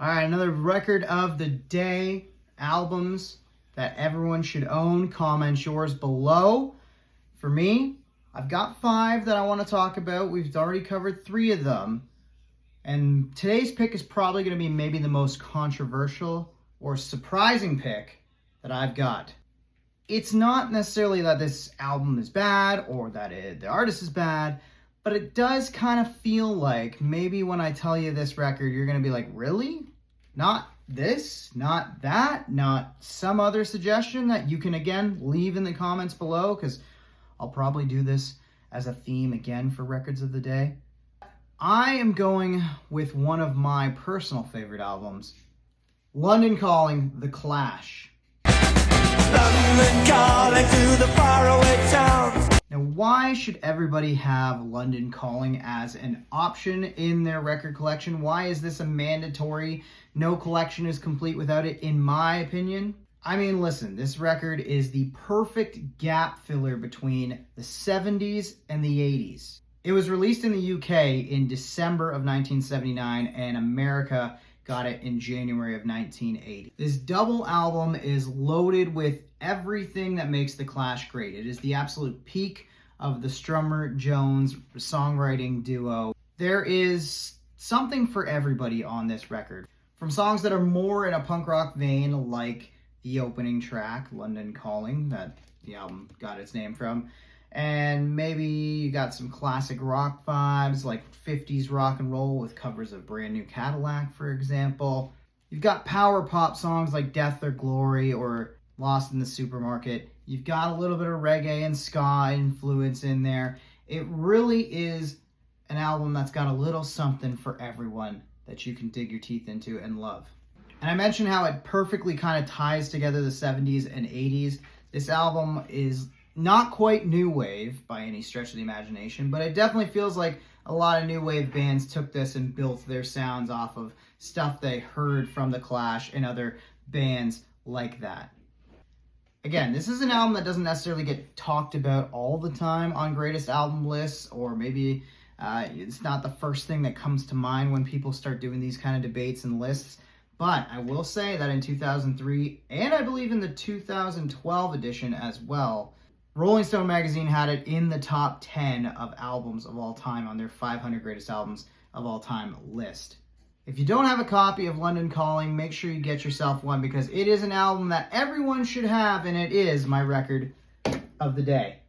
All right, another record of the day, albums that everyone should own. Comment yours below. For me, I've got 5 that I want to talk about. We've already covered 3 of them. And today's pick is probably going to be maybe the most controversial or surprising pick that I've got. It's not necessarily that this album is bad or that the artist is bad, but it does kind of feel like maybe when I tell you this record, you're going to be like, really? Not this? Not that? Not some other suggestion that you can, again, leave in the comments below, because I'll probably do this as a theme again for Records of the Day. I am going with one of my personal favorite albums, London Calling, The Clash. London calling to the faraway towns. Now, why should everybody have London Calling as an option in their record collection? Why is this a mandatory? No collection is complete without it, in my opinion. I mean, listen, this record is the perfect gap filler between the 70s and the 80s. It was released in the UK in December of 1979, and America got it in January of 1980. This double album is loaded with everything that makes The Clash great. It is the absolute peak of the Strummer-Jones songwriting duo. There is something for everybody on this record. From songs that are more in a punk rock vein, like the opening track, London Calling, that the album got its name from, and maybe you got some classic rock vibes, like 50s rock and roll with covers of Brand New Cadillac, for example. You've got power pop songs like Death or Glory or Lost in the Supermarket. You've got a little bit of reggae and ska influence in there. It really is an album that's got a little something for everyone that you can dig your teeth into and love. And I mentioned how it perfectly kind of ties together the 70s and 80s. This album is not quite new wave by any stretch of the imagination, but it definitely feels like a lot of new wave bands took this and built their sounds off of stuff they heard from The Clash and other bands like that. Again, this is an album that doesn't necessarily get talked about all the time on greatest album lists, or maybe it's not the first thing that comes to mind when people start doing these kind of debates and lists. But I will say that in 2003, and I believe in the 2012 edition as well, Rolling Stone magazine had it in the top 10 of albums of all time on their 500 greatest albums of all time list. If you don't have a copy of London Calling, make sure you get yourself one, because it is an album that everyone should have, and it is my record of the day.